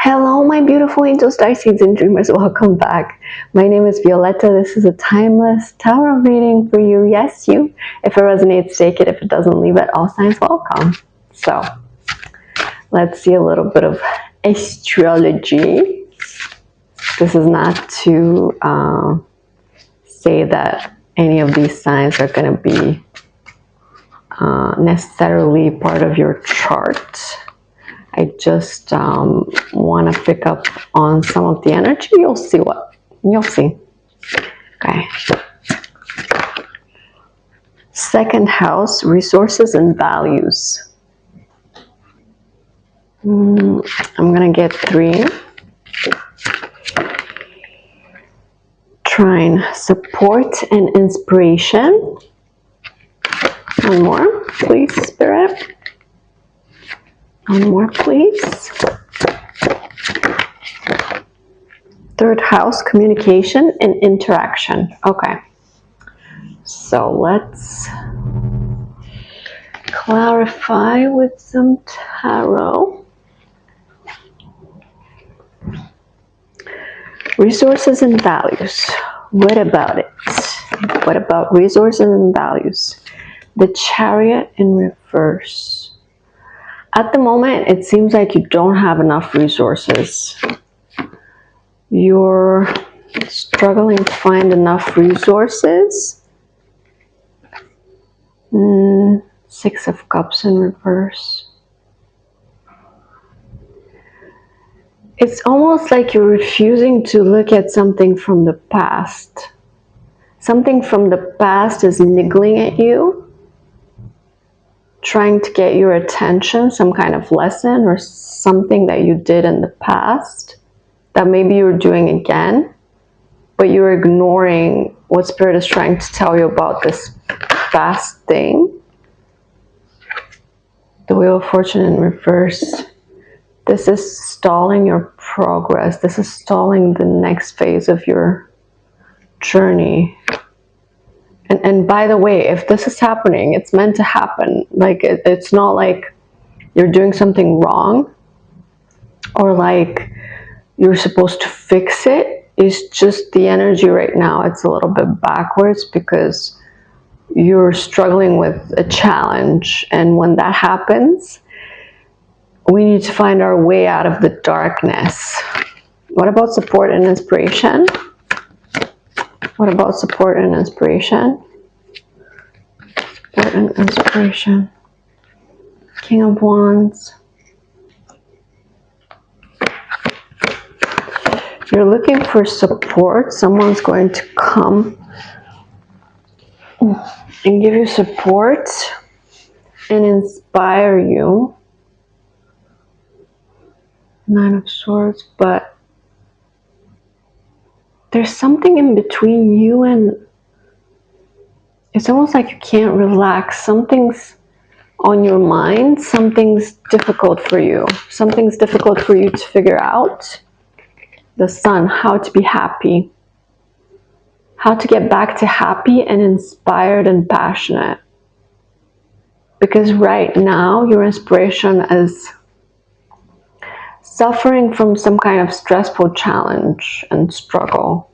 Hello, my beautiful angel star seeds and dreamers. Welcome back. My name is Violetta. This is a timeless tarot reading for you. Yes, you. If it resonates, take it. If it doesn't, leave it. All signs welcome. So, let's see a little bit of astrology. This is not to say that any of these signs are going to be necessarily part of your chart. I just want to pick up on some of the energy. You'll see. Okay. Second house, resources and values. I'm going to get 3. Trine, support and inspiration. One more, please, Spirit. One more, please. Third house, communication and interaction. Okay. So let's clarify with some tarot. Resources and values. What about it? What about resources and values? The Chariot in reverse. At the moment, it seems like you don't have enough resources. You're struggling to find enough resources. 6 of Cups in reverse. It's almost like you're refusing to look at something from the past. Something from the past is niggling at you, trying to get your attention, some kind of lesson or something that you did in the past that maybe you're doing again, but you're ignoring what Spirit is trying to tell you about this past thing. The Wheel of Fortune in reverse. This is stalling your progress. This is stalling the next phase of your journey. And by the way, if this is happening, it's meant to happen. Like, it's not like you're doing something wrong or like you're supposed to fix it. It's just the energy right now. It's a little bit backwards because you're struggling with a challenge. And when that happens, we need to find our way out of the darkness. What about support and inspiration? What about support and inspiration? Support and inspiration. King of Wands. If you're looking for support, someone's going to come and give you support and inspire you. 9 of Swords, but there's something in between you and it's almost like you can't relax. Something's on your mind. Something's difficult for you. Something's difficult for you to figure out. The Sun, how to be happy. How to get back to happy and inspired and passionate. Because right now, your inspiration is suffering from some kind of stressful challenge and struggle.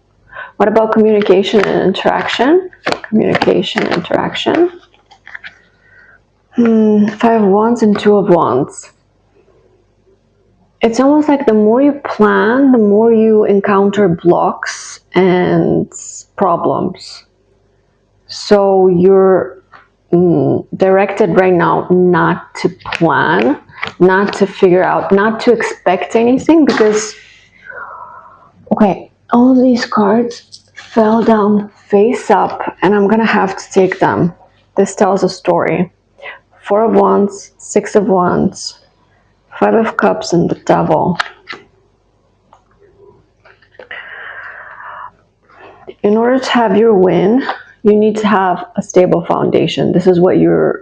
What about communication and interaction? Communication, interaction. 5 of Wands and 2 of Wands. It's almost like the more you plan, the more you encounter blocks and problems. So you're directed right now not to plan, not to figure out, not to expect anything, because, okay, all of these cards fell down face up and I'm gonna have to take them. This tells a story. 4 of Wands, 6 of Wands, 5 of Cups and the Devil. In order to have your win, you need to have a stable foundation. This is what you're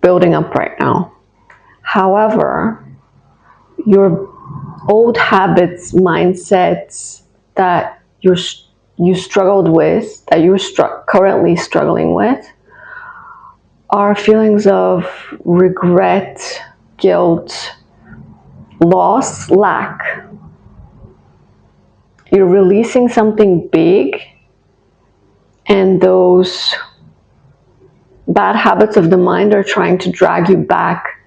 building up right now. However, your old habits, mindsets that you struggled with, that you're currently struggling with, are feelings of regret, guilt, loss, lack. You're releasing something big, and those bad habits of the mind are trying to drag you back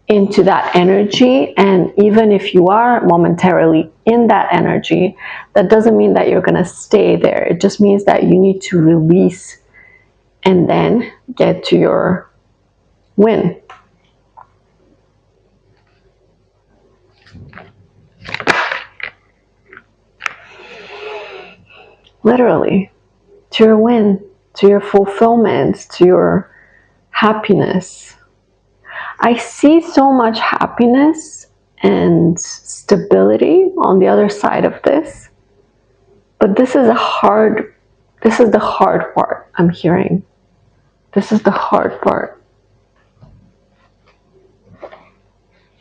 into that energy. And even if you are momentarily in that energy, that doesn't mean that you're going to stay there. It just means that you need to release and then get to your win. Literally, to your win, to your fulfillment, to your happiness. I see so much happiness and stability on the other side of this, but this is the hard part I'm hearing. This is the hard part.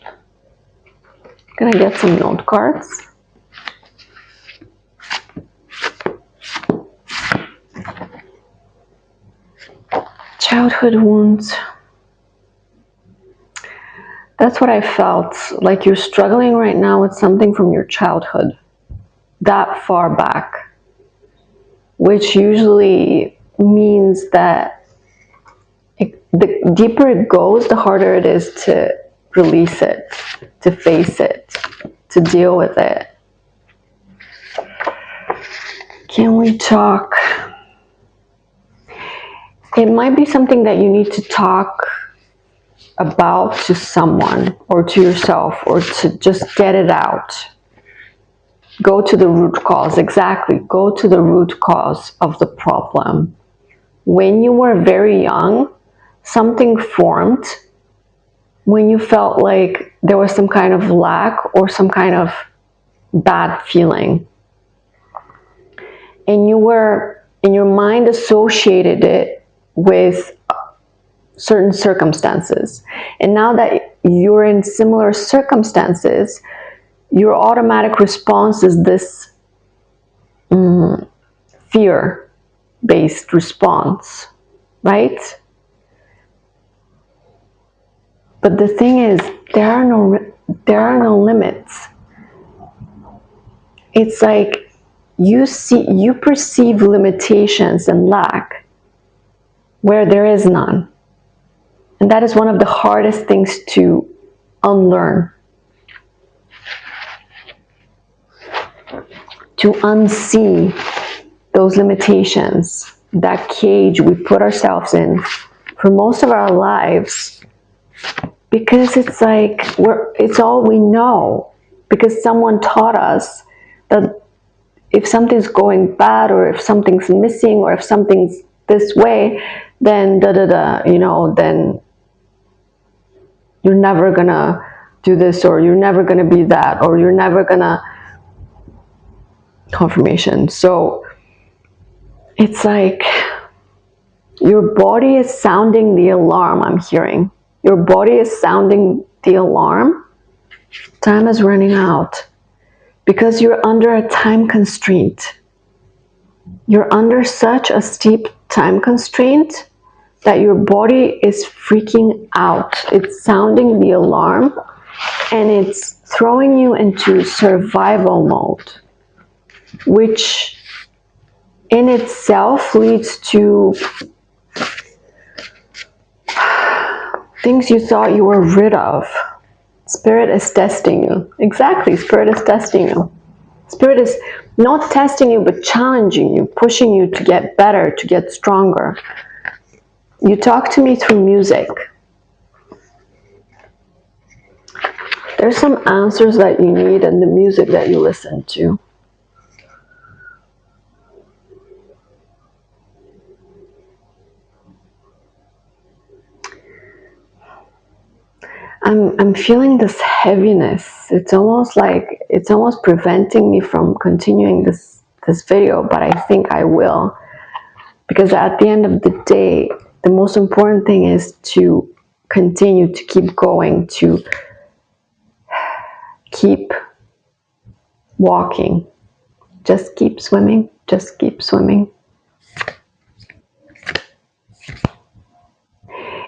I'm gonna get some note cards. Childhood wounds. That's what I felt. Like you're struggling right now with something from your childhood, that far back, which usually means that the deeper it goes, the harder it is to release it, to face it, to deal with it. Can we talk? It might be something that you need to talk about to someone or to yourself, or to just get it out. Go to the root cause. Exactly. Go to the root cause of the problem. When you were very young, something formed when you felt like there was some kind of lack or some kind of bad feeling. And you were, in your mind, associated it with certain circumstances. And now that you're in similar circumstances, your automatic response is this fear-based response, right? But the thing is, there are no limits. It's like you perceive limitations and lack where there is none. And that is one of the hardest things to unlearn. To unsee those limitations, that cage we put ourselves in for most of our lives, because it's like it's all we know, because someone taught us that if something's going bad, or if something's missing, or if something's this way, then then you're never gonna do this, or you're never gonna be that, or you're never gonna confirmation. So it's like your body is sounding the alarm. I'm hearing your body is sounding the alarm. Time is running out, because you're under a time constraint. You're under such a steep time constraint that your body is freaking out. It's sounding the alarm, and it's throwing you into survival mode, which in itself leads to things you thought you were rid of. Spirit is testing you. Exactly, Spirit is testing you. Spirit is not testing you, but challenging you, pushing you to get better, to get stronger. You talk to me through music. There's some answers that you need in the music that you listen to. I'm feeling this heaviness. It's almost preventing me from continuing this video, but I think I will, because at the end of the day, the most important thing is to continue to keep going, to keep walking. Just keep swimming. Just keep swimming.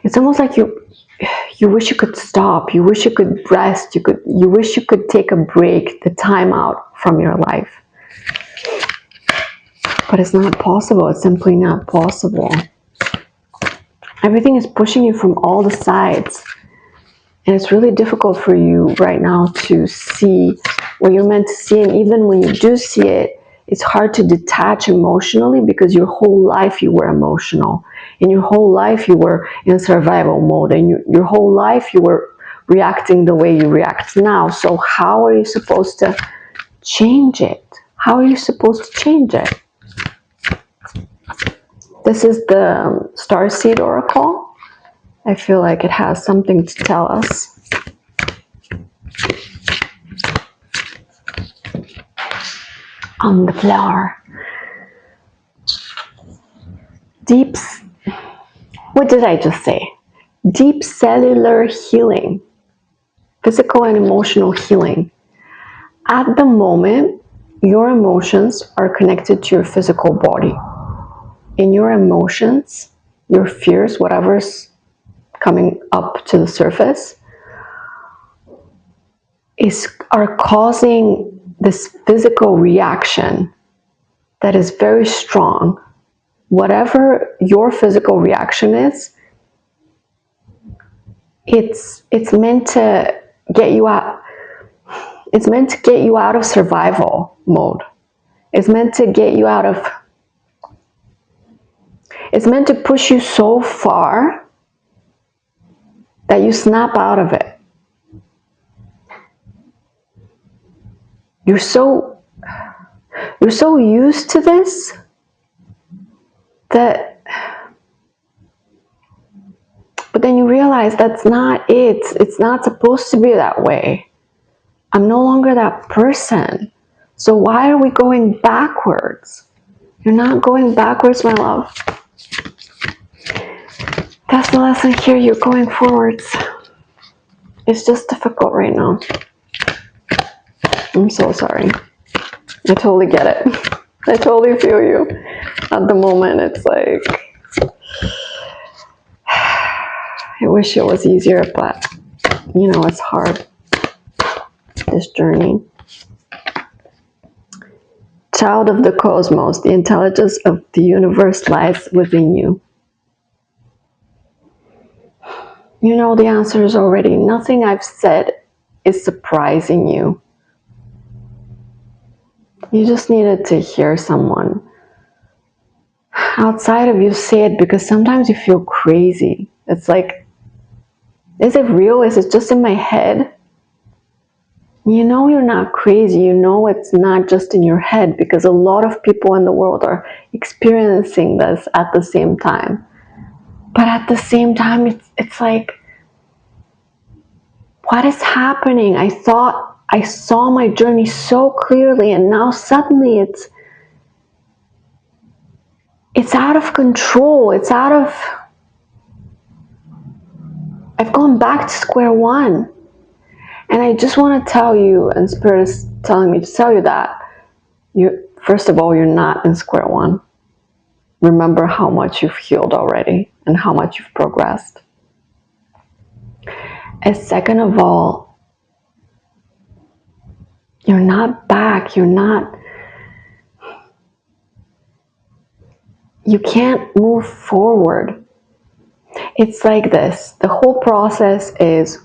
It's almost like you you wish you could stop, you wish you could rest, you wish you could take a break, the time out from your life. But it's not possible. It's simply not possible. Everything is pushing you from all the sides. And it's really difficult for you right now to see what you're meant to see. And even when you do see it, it's hard to detach emotionally, because your whole life you were emotional. In your whole life you were in survival mode. And your whole life you were reacting the way you react now. So how are you supposed to change it? How are you supposed to change it? This is the starseed oracle. I feel like it has something to tell us. On the floor. What did I just say? Deep cellular healing. Physical and emotional healing. At the moment, your emotions are connected to your physical body. In your emotions, your fears, whatever's coming up to the surface, are causing this physical reaction that is very strong. Whatever your physical reaction is, it's meant to get you out. It's meant to get you out of survival mode. It's meant to get you out of. It's meant to push you so far that you snap out of it. You're so used to this that, but then you realize that's not it. It's not supposed to be that way. I'm no longer that person. So why are we going backwards? You're not going backwards, my love. That's the lesson here. You're going forwards. It's just difficult right now. I'm so sorry. I totally get it. I totally feel you. At the moment, it's like, I wish it was easier, but you know, it's hard. This journey. Child of the cosmos, the intelligence of the universe lies within you. You know the answers already. Nothing I've said is surprising you. You just needed to hear someone outside of you say it, because sometimes you feel crazy. It's like, is it real? Is it just in my head? You know you're not crazy. You know it's not just in your head, because a lot of people in the world are experiencing this at the same time. But at the same time, it's like, what is happening? I thought I saw my journey so clearly, and now suddenly it's out of control. I've gone back to square one. And I just want to tell you, and Spirit is telling me to tell you that, first of all, you're not in square one. Remember how much you've healed already and how much you've progressed. And second of all, you're not back. You can't move forward. It's like this. The whole process is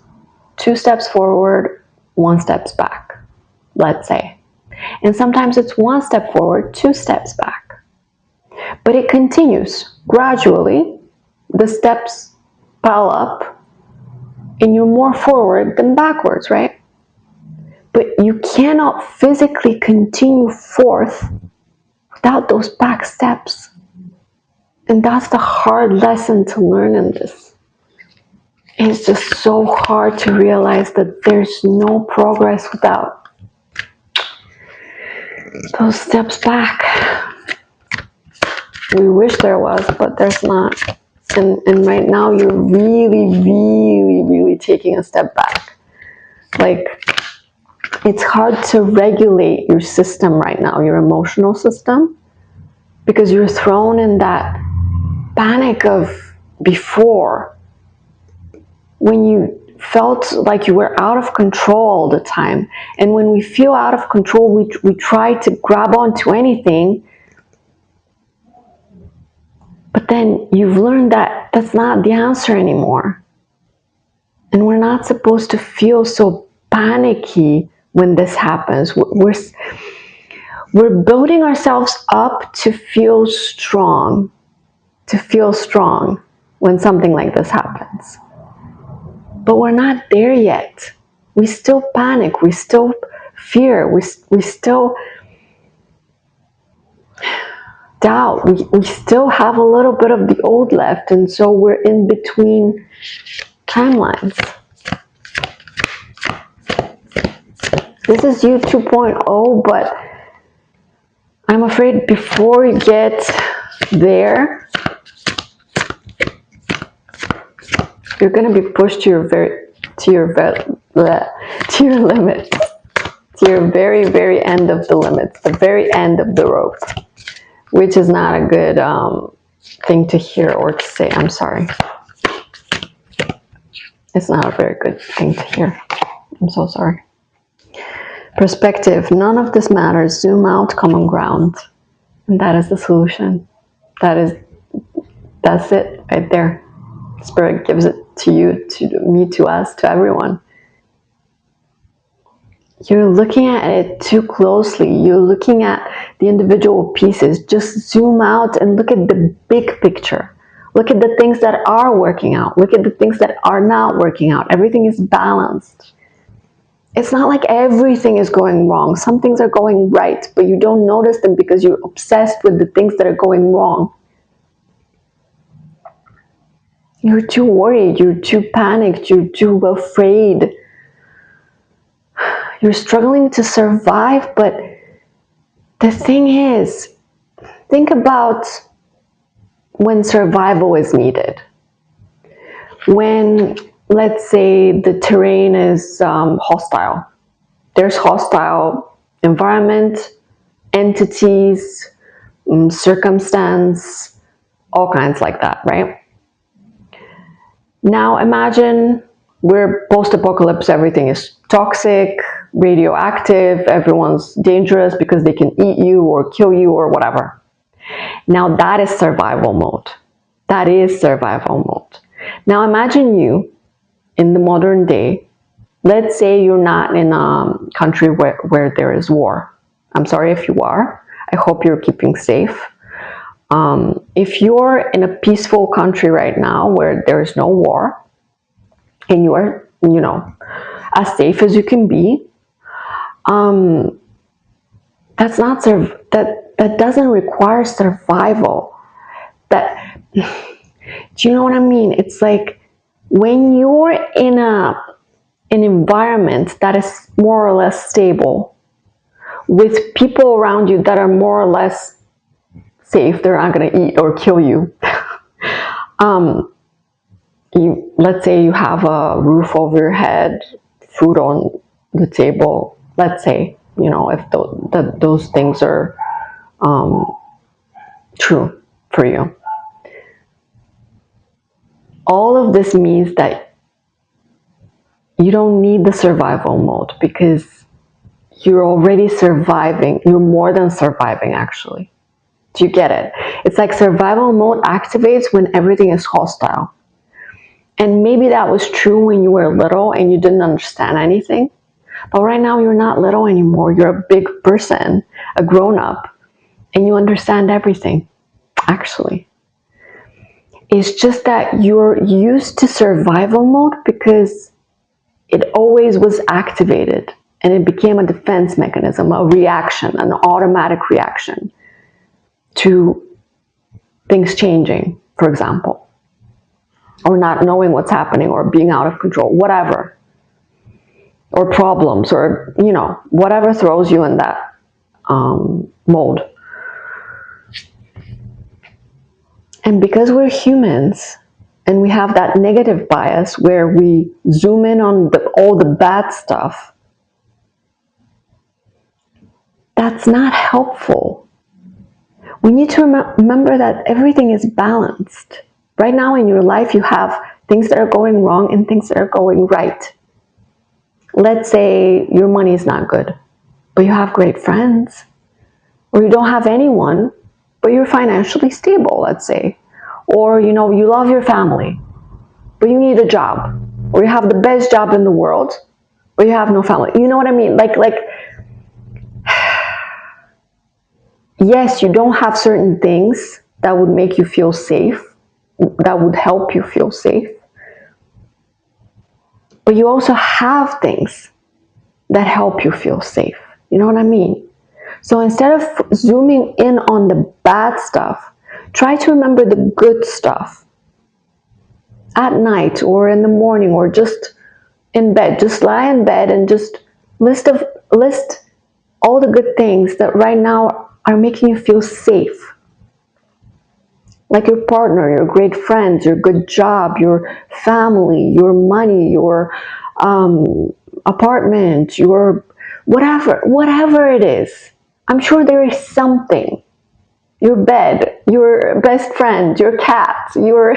2 steps forward, 1 step back, let's say. And sometimes it's 1 step forward, 2 steps back. But it continues gradually. The steps pile up and you're more forward than backwards, right? But you cannot physically continue forth without those back steps. And that's the hard lesson to learn in this. It's just so hard to realize that there's no progress without those steps back. We wish there was, but there's not. And right now you're really taking a step back. Like, it's hard to regulate your system right now, your emotional system, because you're thrown in that panic of before. when you felt like you were out of control all the time. And when we feel out of control, we try to grab onto anything. But then you've learned that that's not the answer anymore. And we're not supposed to feel so panicky when this happens. We're building ourselves up to feel strong, when something like this happens. But we're not there yet. We still panic, we still fear, we still doubt, we still have a little bit of the old left, and so we're in between timelines. This is you 2.0, but I'm afraid before you get there, you're going to be pushed to your limits, to your very end of the limits, the very end of the rope, which is not a good thing to hear or to say. I'm sorry. It's not a very good thing to hear. I'm so sorry. Perspective. None of this matters. Zoom out, common ground. And that is the solution. That's it right there. Spirit gives it to you, to me, to us, to everyone. You're looking at it too closely. You're looking at the individual pieces. Just zoom out and look at the big picture. Look at the things that are working out. Look at the things that are not working out. Everything is balanced. It's not like everything is going wrong. Some things are going right, but you don't notice them because you're obsessed with the things that are going wrong. You're too worried. You're too panicked. You're too afraid. You're struggling to survive, but the thing is, think about when survival is needed. When, let's say, the terrain is hostile. There's hostile environment, entities, circumstance, all kinds like that, right? Now imagine we're post-apocalypse, everything is toxic, radioactive, everyone's dangerous because they can eat you or kill you or whatever. Now that is survival mode. That is survival mode. Now imagine you in the modern day. Let's say you're not in a country where there is war. I'm sorry if you are. I hope you're keeping safe. If you're in a peaceful country right now where there is no war and you are, as safe as you can be, that doesn't require survival. Do you know what I mean? It's like when you're in an environment that is more or less stable, with people around you that are more or less safe, they're not going to eat or kill you. Let's say you have a roof over your head, food on the table. Let's say, if those things are true for you. All of this means that you don't need the survival mode because you're already surviving. You're more than surviving, actually. Do you get it? It's like survival mode activates when everything is hostile. And maybe that was true when you were little and you didn't understand anything. But right now you're not little anymore. You're a big person, a grown-up, and you understand everything, actually. It's just that you're used to survival mode because it always was activated and it became a defense mechanism, a reaction, an automatic reaction to things changing, for example, or not knowing what's happening or being out of control, whatever, or problems, or, whatever throws you in that mode. And because we're humans and we have that negative bias where we zoom in on all the bad stuff, that's not helpful. We need to remember that everything is balanced. Right now in your life, you have things that are going wrong and things that are going right. Let's say your money is not good, but you have great friends, or you don't have anyone, but you're financially stable, let's say. Or, you know, you love your family, but you need a job. Or you have the best job in the world, but you have no family. You know what I mean? Like, yes, you don't have certain things that would make you feel safe, that would help you feel safe. But you also have things that help you feel safe. You know what I mean? So instead of zooming in on the bad stuff, try to remember the good stuff at night or in the morning, or just in bed. Just lie in bed and just list all the good things that right now are making you feel safe. Like your partner, your great friends, your good job, your family, your money, your apartment, your whatever it is. I'm sure there is something. Your bed, your best friend, your cat, your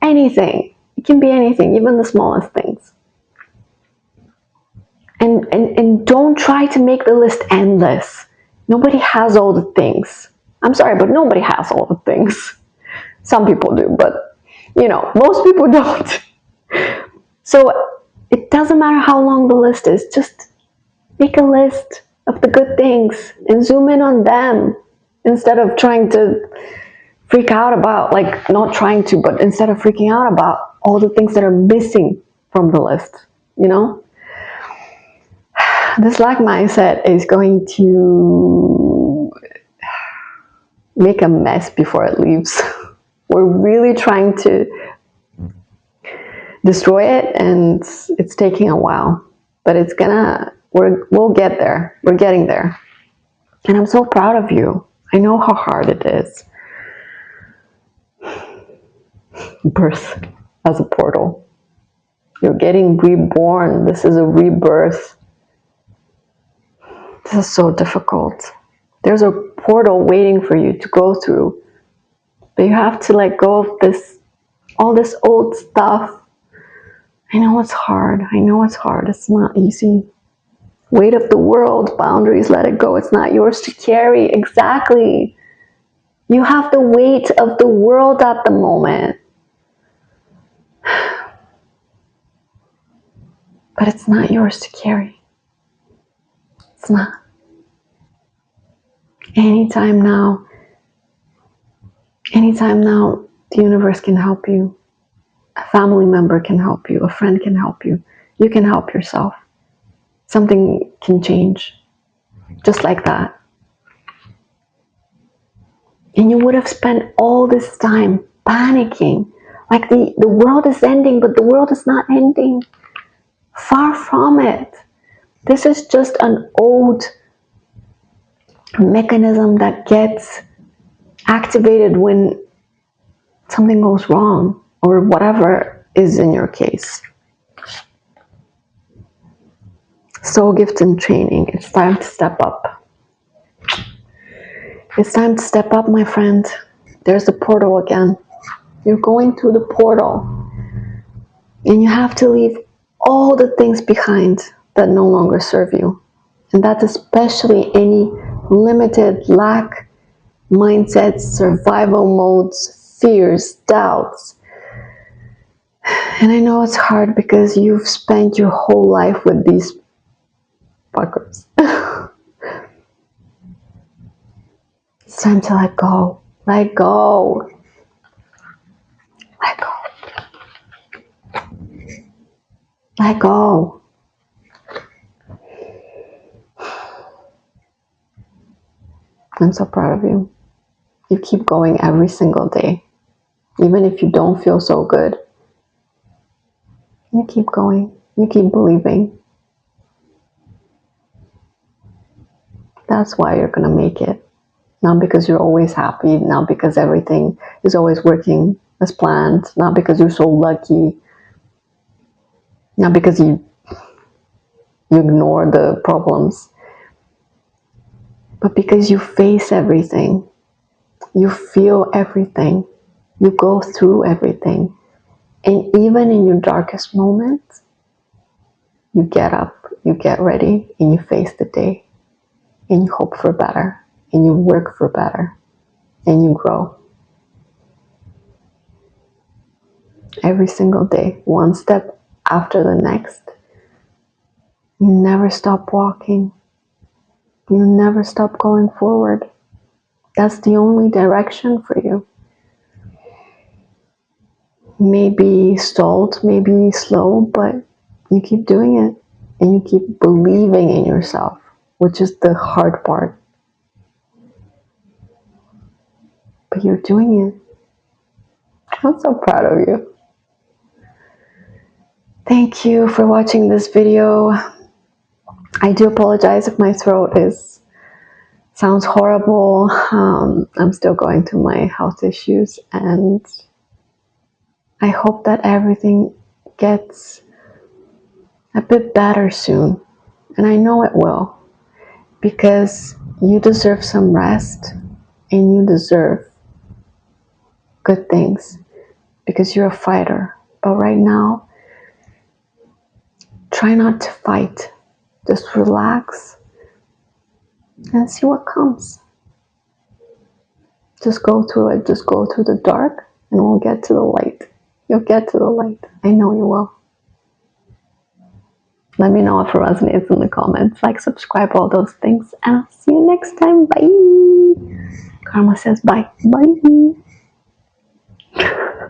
anything. It can be anything, even the smallest things. And don't try to make the list endless. Nobody has all the things. I'm sorry, but nobody has all the things. Some people do, but you know, most people don't. So it doesn't matter how long the list is, just make a list of the good things and zoom in on them instead of trying to freak out about, like, not trying to, but instead of freaking out about all the things that are missing from the list, you know? This lack mindset is going to make a mess before it leaves. We're really trying to destroy it, and it's taking a while, but we'll get there. We're getting there. And I'm so proud of you. I know how hard it is. Birth as a portal. You're getting reborn. This is a rebirth. This is so difficult. There's a portal waiting for you to go through, but you have to let go of all this old stuff. I know it's hard. I know it's hard. It's not easy. Weight of the world, boundaries, let it go. It's not yours to carry. Exactly. You have the weight of the world at the moment. But it's not yours to carry. It's not. Anytime now, the universe can help you. A family member can help you. A friend can help you. You can help yourself. Something can change. Just like that. And you would have spent all this time panicking. Like the world is ending, but the world is not ending. Far from it. This is just an old mechanism that gets activated when something goes wrong, or whatever is in your case. Soul gifts and training. It's time to step up. It's time to step up, my friend. There's the portal again. You're going through the portal, and you have to leave all the things behind that no longer serve you. And that's especially any limited lack mindsets, survival modes, fears, doubts. And I know it's hard because you've spent your whole life with these fuckers. It's time to let go. Let go. Let go. Let go. I'm so proud of you. You keep going every single day. Even if you don't feel so good. You keep going. You keep believing. That's why you're going to make it. Not because you're always happy. Not because everything is always working as planned. Not because you're so lucky. Not because you ignore the problems. But because you face everything. You feel everything. You go through everything. And even in your darkest moments, you get up, you get ready, and you face the day. And you hope for better. And you work for better. And you grow. Every single day, one step after the next. You never stop walking. You never stop going forward. That's the only direction for you. Maybe stalled, maybe slow, but you keep doing it. And you keep believing in yourself, which is the hard part. But you're doing it. I'm so proud of you. Thank you for watching this video. I do apologize if my throat sounds horrible. I'm still going through my health issues, and I hope that everything gets a bit better soon. And I know it will, because you deserve some rest and you deserve good things, because you're a fighter. But right now, try not to fight. Just relax and see what comes. Just go through it. Just go through the dark and we'll get to the light. You'll get to the light. I know you will. Let me know if it resonates in the comments. Like, subscribe, all those things. And I'll see you next time. Bye. Karma says bye. Bye.